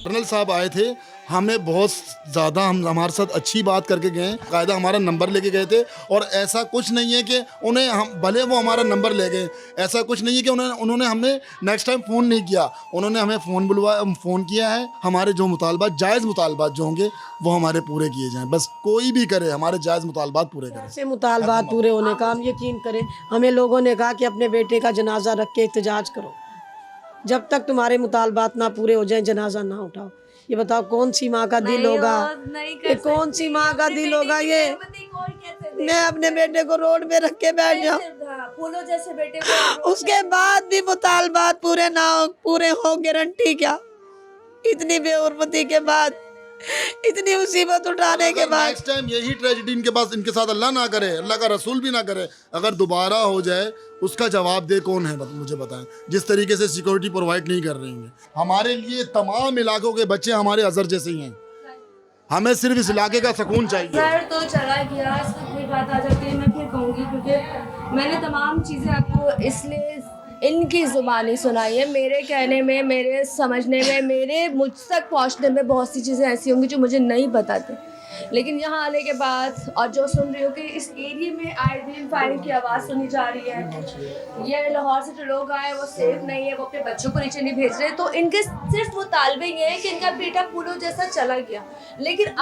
कर्नल साहब आए थे, हमें बहुत ज़्यादा हमारे साथ अच्छी बात करके गए, कायदा हमारा नंबर लेके गए थे। और ऐसा कुछ नहीं है कि उन्हें हम भले वो हमारा नंबर ले गए, ऐसा कुछ नहीं है कि उन्होंने हमें नेक्स्ट टाइम फ़ोन नहीं किया। उन्होंने हमें फ़ोन किया है। हमारे जो मुतालबात, जायज़ मुतालबात जो होंगे वो हमारे पूरे किए जाएँ। बस कोई भी करे, हमारे जायज़ मुतालबात पूरे करें। ऐसे मुतालबात पूरे होने का हम यकीन करें। हमें लोगों ने कहा कि अपने बेटे का जनाजा रख के एहतजाज करो, जब तक तुम्हारे मुतालबात ना पूरे हो जाए जनाजा ना उठाओ। ये बताओ कौन सी माँ का दिल होगा, ये कौन सी माँ का दिल होगा ये? मैं अपने बेटे को रोड में रख के बैठ जाऊँ, फूलों जैसे बेटे को, उसके बाद भी मुतालबात पूरे हो गारंटी क्या? इतनी बेहुरमती के बाद, इतनी मुसीबत उठाने के बाद नेक्स्ट टाइम यही ट्रेजेडी इनके साथ अल्लाह ना करे, अल्लाह का रसूल भी ना करे, अगर दोबारा हो जाए उसका जवाब दे कौन है? मुझे बताएं। जिस तरीके से सिक्योरिटी प्रोवाइड नहीं कर रही हैं, हमारे लिए तमाम इलाकों के बच्चे हमारे अजहर जैसे ही हैं। हमें सिर्फ इस इलाके का सुकून चाहिए। घर तो चला गया, कोई बात आ जाती है, मैं फिर कहूँगी करूँगी, क्योंकि मैंने तमाम चीज़ें आपको इसलिए इनकी ज़ुबानी सुनाई है। मेरे कहने में, मेरे समझने में, मेरे मुझ तक पहुँचने में बहुत सी चीज़ें ऐसी होंगी जो मुझे नहीं पता थी, लेकिन यहाँ आने के बाद और जो सुन रही हूँ कि इस एरिया में आए दिन फायरिंग की आवाज़ सुनी जा रही है, ये लाहौर से जो लोग आए वो सेफ नहीं है, वो अपने बच्चों को नीचे नहीं भेज रहे, तो इनके सिर्फ मुतालबे ये है कि इनका बेटा फूलों जैसा चला गया। लेकिन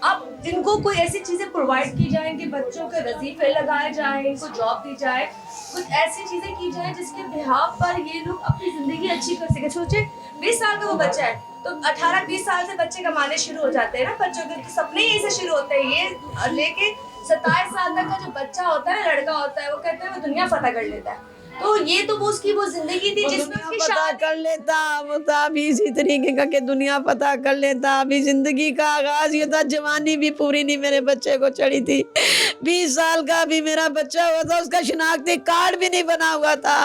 अब इनको कोई ऐसी चीज़ें प्रोवाइड की जाए, इनके बच्चों के वजीफे लगाए जाएँ, इनको जॉब दी जाए, कुछ ऐसी चीज़ें की जाए जिसके बिहाफ पर ये लोग अपनी ज़िंदगी अच्छी कर सकें। सोचे 20 साल का वो बच्चा है तो 18-20 साल से बच्चे कमाने शुरू हो जाते हैं ना, बच्चों के सपने यही से शुरू होते हैं। ये लेके 27 साल तक का जो बच्चा होता है, लड़का होता है, वो कहते हैं वो दुनिया फतह कर लेता है। तो ये तो वो उसकी वो जिंदगी थी जिसमें उसकी पता कर लेता, वो तो अभी इसी तरीके का कि दुनिया पता कर लेता। अभी जिंदगी का आगाज ये था, जवानी भी पूरी नहीं मेरे बच्चे को चढ़ी थी। 20 साल का भी मेरा बच्चा हुआ था, उसका शिनाख्ती कार्ड भी नहीं बना हुआ था,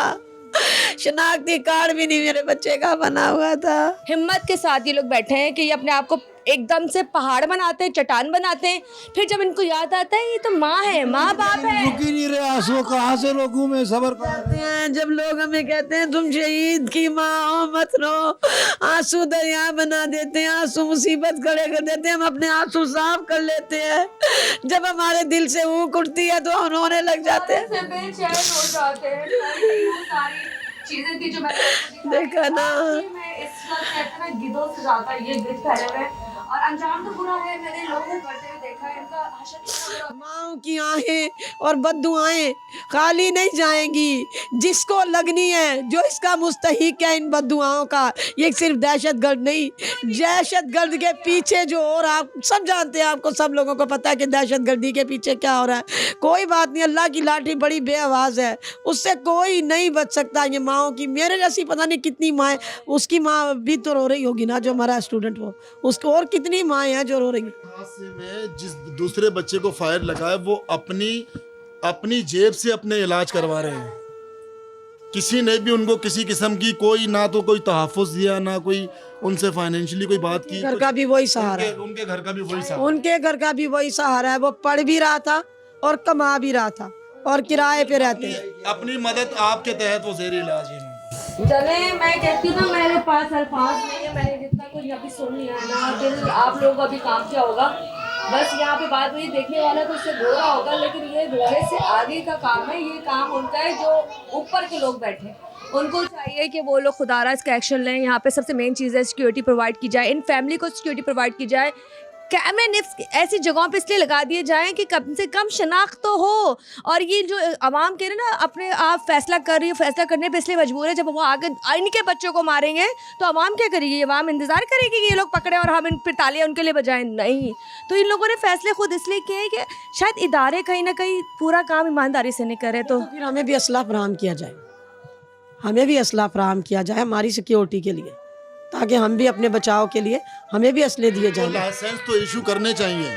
शिनाख्ती कार्ड भी नहीं मेरे बच्चे का बना हुआ था। हिम्मत के साथ ये लोग बैठे हैं कि ये अपने आप को एकदम से पहाड़ बनाते हैं, चट्टान बनाते हैं, फिर जब इनको याद आता है ये तो माँ है, माँ बाप है। रुक ही नहीं रहे आंसू, कहाँ से रोकूं मैं, सबर कहते हैं जब लोग हमें कहते हैं तुम शहीद की माँ हो मत रो, आंसू दरिया बना देते हैं, आंसू मुसीबत खड़े कर देते हैं, हम अपने आंसू साफ कर लेते हैं। जब हमारे दिल से ऊँख उठती है तो हम रोने लग जाते हैं। बेचैन हो जाते हैं। सारी चीजें थी जो मैंने देखा ना, मैं इस वक्त कहते हैं ना गिद्धों से ज्यादा ये गिद्ध फैले हुए हैं और अंजाम तो बुरा है। मैंने लोगों को करते हुए देखा है, इनका हशर इतना बुरा। माओ की आहें और बद्दुआएं खाली नहीं जाएंगी, जिसको लगनी है, जो इसका मुस्तहिक है इन बद्दुआओं का। ये सिर्फ दहशतगर्द नहीं, दहशतगर्द के पीछे जो हो रहा आप सब जानते हैं, आपको सब लोगों को पता है कि दहशतगर्दी के पीछे क्या हो रहा है। कोई बात नहीं, अल्लाह की लाठी बड़ी बेआवाज़ है, उससे कोई नहीं बच सकता। ये माओ की, मेरे जैसी पता नहीं कितनी माएँ, उसकी माँ भी तो रो रही होगी ना जो हमारा स्टूडेंट हो, उसको और कितनी माएँ हैं जो रो रही हैं। हादसे में जिस दूसरे बच्चे को फायर लगा है वो अपनी जेब से अपने इलाज करवा रहे हैं। किसी ने भी उनको किसी किस्म की कोई ना तो कोई तहफ़्फ़ुज़ दिया, ना कोई उनसे फाइनेंशियली कोई बात की। घर का भी वही सहारा है, उनके घर का भी वही सहारा, उनके घर का भी वही सहारा है। वो पढ़ भी रहा था और कमा भी रहा था और किराए पे रहते हैं। अपनी मदद आपके तहत वो ज़ेर इलाज है। चले मैं कहती हूँ ना, मेरे पास अल्फाज नहीं है, मैंने जितना कुछ अभी सुन लिया है ना, दिल आप लोगों का भी काम किया होगा। बस यहाँ पे बात हुई, देखने वाला तो उससे रो रहा होगा, लेकिन ये रोने से आगे का काम है। ये काम उनका है जो ऊपर के लोग बैठे, उनको चाहिए कि वो लोग खुदारा इसका एक्शन लें। यहाँ पे सबसे मेन चीज़ है सिक्योरिटी प्रोवाइड की जाए, इन फैमिली को सिक्योरिटी प्रोवाइड की जाए। कैमरे निफ्स ऐसी जगहों पे इसलिए लगा दिए जाएं कि कम से कम शनाख्त तो हो। और ये जो आवाम कह रहे ना अपने आप फैसला कर रही है, फैसला करने पे इसलिए मजबूर है, जब वो आगे इनके बच्चों को मारेंगे तो आवाम क्या करेगी? आवाम इंतज़ार करेगी कि ये लोग पकड़े और हम इन पर तालियां उनके लिए बजाएं? नहीं। तो इन लोगों ने फैसले खुद इसलिए किए हैं कि शायद इदारे कहीं ना कहीं पूरा काम ईमानदारी से नहीं करे। तो फिर हमें भी असला फराहम किया जाए, हमें भी असला फराहम किया जाए हमारी सिक्योरिटी के लिए, ताकि हम भी अपने बचाव के लिए हमें भी असले दिए जाएं। लाइसेंस तो इशू करने चाहिए।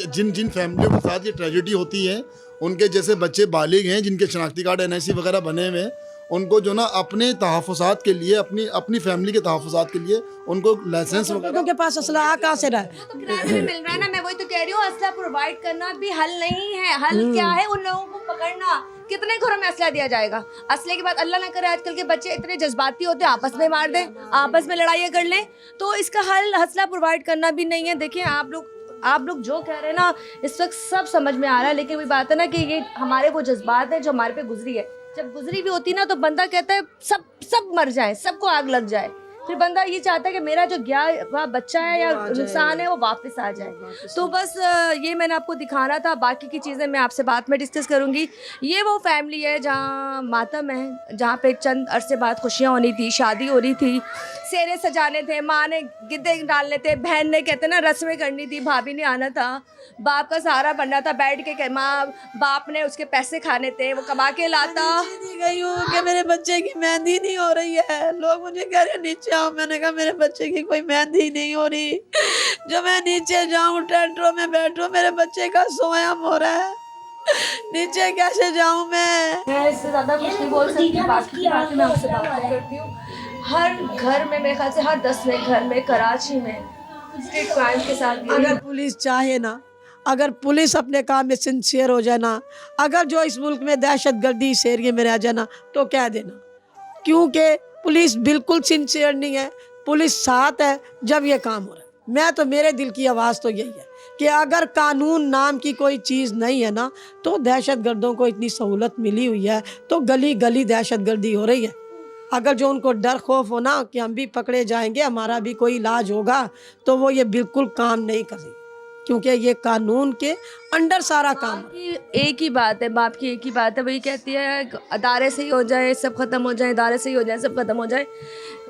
जिन फैमिलियों के साथ ये ट्रेजेडी होती है, उनके जैसे बच्चे बालिग हैं जिनके शनाख्ती कार्ड NIC वगैरह बने हुए हैं, उनको जो ना अपने तहफ़्फ़ुज़ात के लिए, अपनी फैमिली के तहफ़्फ़ुज़ात के लिए उनको लाइसेंस वगैरह के पास असला कहाँ से रहा है? तो किराए में मिल रहा है ना, मैं वही तो कह रही हूँ। असला प्रोवाइड करना भी हल नहीं है। हल क्या है? उन लोगों को पकड़ना। कितने घरों में असला दिया जाएगा? असले के बाद अल्लाह ना करे आजकल के बच्चे इतने जज्बाती होते हैं, आपस में मार दें, आपस में लड़ाइयाँ कर लें। तो इसका हल असला प्रोवाइड करना भी नहीं है। देखिए आप लोग जो कह रहे हैं ना, इस वक्त सब समझ में आ रहा है, लेकिन वही बात है ना कि ये हमारे वो जज्बात है जो हमारे पे गुजरी है। जब गुजरी भी होती ना तो बंदा कहता है सब मर जाए, सबको आग लग जाए। फिर बंदा ये चाहता है कि मेरा जो गया हुआ बच्चा है या नुकसान है वो वापस आ जाए। तो बस ये मैंने आपको दिखाना था। बाकी की चीज़ें मैं आपसे बाद में डिस्कस करूँगी। ये वो फैमिली है जहाँ मातम है, जहाँ पे चंद अरसे बाद खुशियाँ होनी थी, शादी हो रही थी, सेरे सजाने थे, माँ ने गिद्दे डालने थे, बहन ने कहते ना रस्में करनी थी, भाभी ने आना था, बाप का सहारा बनना था, बैठ के माँ बाप ने उसके पैसे खाने थे, वो कमा के लाता। गई हूँ कि मेरे बच्चे की मेहंदी नहीं हो रही है, लोग मुझे कह रहे नीचे आओ, मैंने कहा मेरे बच्चे की कोई मेहंदी नहीं हो रही। जो मैं नीचे जाऊँ टेंटरों में बैठूँ, मेरे बच्चे का सोयाम हो रहा है, नीचे कैसे जाऊँ मैं इससे ज़्यादा कुछ नहीं बोल सकती। बाकी बातें मैं आपसे बात करती हूँ। हर घर में, मेरे ख्याल से हर 10वें घर में कराची में स्ट्रीट क्राइम के साथ अगर पुलिस चाहे ना, अगर पुलिस अपने काम में सिंसियर हो जाए ना, अगर जो इस मुल्क में दहशतगर्दी इस एरिए में रह जाए ना, तो कह देना, क्योंकि पुलिस बिल्कुल सिंसियर नहीं है। पुलिस साथ है जब ये काम हो रहा है। मैं तो, मेरे दिल की आवाज़ तो यही है कि अगर कानून नाम की कोई चीज़ नहीं है ना, तो दहशतगर्दों को इतनी सहूलत मिली हुई है, तो गली गली दहशतगर्दी हो रही है। अगर जो उनको डर खौफ हो ना कि हम भी पकड़े जाएंगे, हमारा भी कोई इलाज होगा, तो वो ये बिल्कुल काम नहीं कर रही, क्योंकि ये कानून के अंडर सारा काम है। एक ही बात है, बाप की एक ही बात है, वही कहती है अदारे से ही हो जाए सब खत्म हो जाए, इदारे से ही हो जाए सब खत्म हो जाए।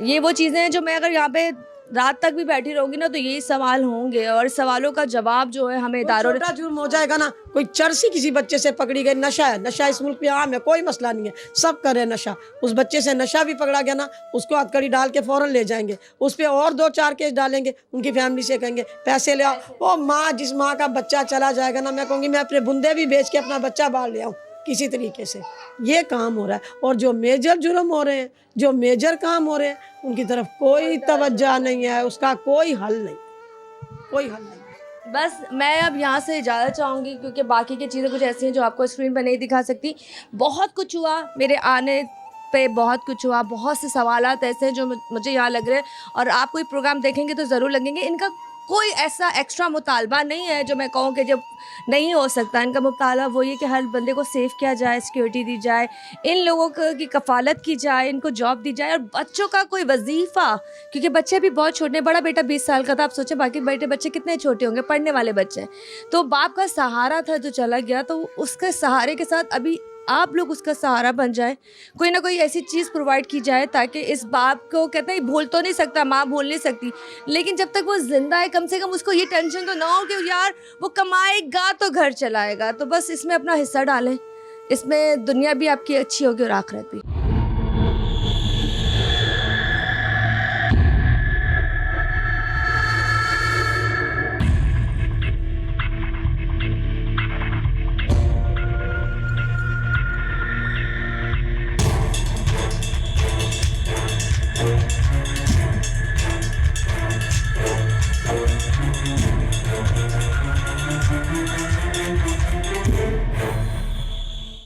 ये वो चीज़ें हैं जो मैं अगर यहाँ पे रात तक भी बैठी रहूँगी ना, तो यही सवाल होंगे, और सवालों का जवाब जो है हमें इदारों छोटा जुर्म हो जाएगा ना, कोई चरसी किसी बच्चे से पकड़ी गई, नशा है, नशा इस मुल्क में आम है, कोई मसला नहीं है, सब कर रहे हैं नशा, उस बच्चे से नशा भी पकड़ा गया ना, उसको हथकड़ी डाल के फ़ौरन ले जाएंगे, उस पर और 2-4 केस डालेंगे, उनकी फैमिली से कहेंगे पैसे ले आओ। वो माँ, जिस माँ का बच्चा चला जाएगा ना, मैं कहूँगी मैं अपने बुंदे भी बेच के अपना बच्चा बाहर ले आऊँ किसी तरीके से। ये काम हो रहा है। और जो मेजर जुर्म हो रहे हैं, जो मेजर काम हो रहे हैं, उनकी तरफ कोई तवज्जो नहीं है, उसका कोई हल नहीं, कोई हल नहीं। बस मैं अब यहाँ से इजाज़त चाहूँगी, क्योंकि बाकी की चीज़ें कुछ ऐसी हैं जो आपको स्क्रीन पर नहीं दिखा सकती। बहुत कुछ हुआ मेरे आने पे, बहुत कुछ हुआ, बहुत से सवालात ऐसे हैं जो मुझे यहाँ लग रहे हैं, और आप कोई प्रोग्राम देखेंगे तो ज़रूर लगेंगे। इनका कोई ऐसा एक्स्ट्रा मुतालबा नहीं है जो मैं कहूँ कि जब नहीं हो सकता। इनका मुतालबा वही है कि हर बंदे को सेफ किया जाए, सिक्योरिटी दी जाए, इन लोगों की कफ़ालत की जाए, इनको जॉब दी जाए, और बच्चों का कोई वजीफ़ा, क्योंकि बच्चे भी बहुत छोटे हैं। बड़ा बेटा 20 साल का था, आप सोचें बाकी बेटे बच्चे कितने छोटे होंगे, पढ़ने वाले बच्चे हैं। तो बाप का सहारा था जो चला गया, तो उसके सहारे के साथ अभी आप लोग उसका सहारा बन जाए, कोई ना कोई ऐसी चीज़ प्रोवाइड की जाए ताकि इस बाप को, कहते हैं भूल तो नहीं सकता, माँ भूल नहीं सकती, लेकिन जब तक वो जिंदा है कम से कम उसको ये टेंशन तो ना हो कि यार वो कमाएगा तो घर चलाएगा। तो बस इसमें अपना हिस्सा डालें, इसमें दुनिया भी आपकी अच्छी होगी और आखिरत भी।